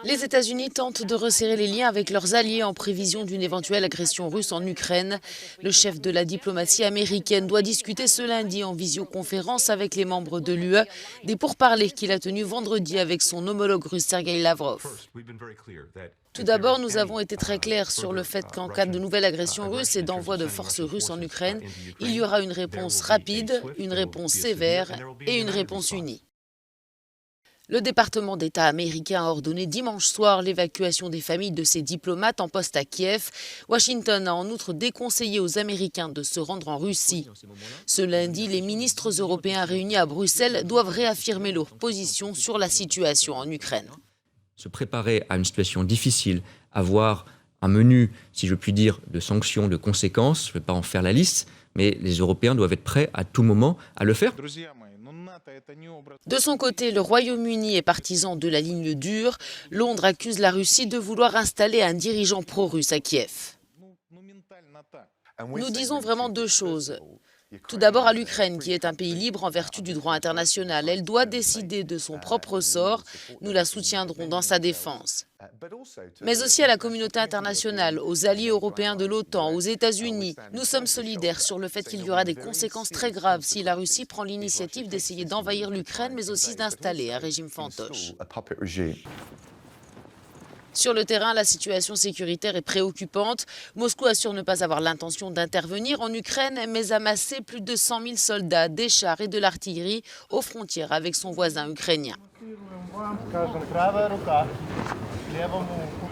Les États-Unis tentent de resserrer les liens avec leurs alliés en prévision d'une éventuelle agression russe en Ukraine. Le chef de la diplomatie américaine doit discuter ce lundi en visioconférence avec les membres de l'UE des pourparlers qu'il a tenus vendredi avec son homologue russe Sergueï Lavrov. Tout d'abord, nous avons été très clairs sur le fait qu'en cas de nouvelle agression russe et d'envoi de forces russes en Ukraine, il y aura une réponse rapide, une réponse sévère et une réponse unie. Le département d'État américain a ordonné dimanche soir l'évacuation des familles de ses diplomates en poste à Kiev. Washington a en outre déconseillé aux Américains de se rendre en Russie. Ce lundi, les ministres européens réunis à Bruxelles doivent réaffirmer leur position sur la situation en Ukraine. Se préparer à une situation difficile, avoir un menu, si je puis dire, de sanctions, de conséquences, je ne vais pas en faire la liste, mais les Européens doivent être prêts à tout moment à le faire. De son côté, le Royaume-Uni est partisan de la ligne dure. Londres accuse la Russie de vouloir installer un dirigeant pro-russe à Kiev. Nous disons vraiment deux choses. Tout d'abord à l'Ukraine, qui est un pays libre en vertu du droit international. Elle doit décider de son propre sort. Nous la soutiendrons dans sa défense. Mais aussi à la communauté internationale, aux alliés européens de l'OTAN, aux États-Unis. Nous sommes solidaires sur le fait qu'il y aura des conséquences très graves si la Russie prend l'initiative d'essayer d'envahir l'Ukraine, mais aussi d'installer un régime fantoche. Sur le terrain, la situation sécuritaire est préoccupante. Moscou assure ne pas avoir l'intention d'intervenir en Ukraine, mais amasser plus de 100 000 soldats, des chars et de l'artillerie aux frontières avec son voisin ukrainien.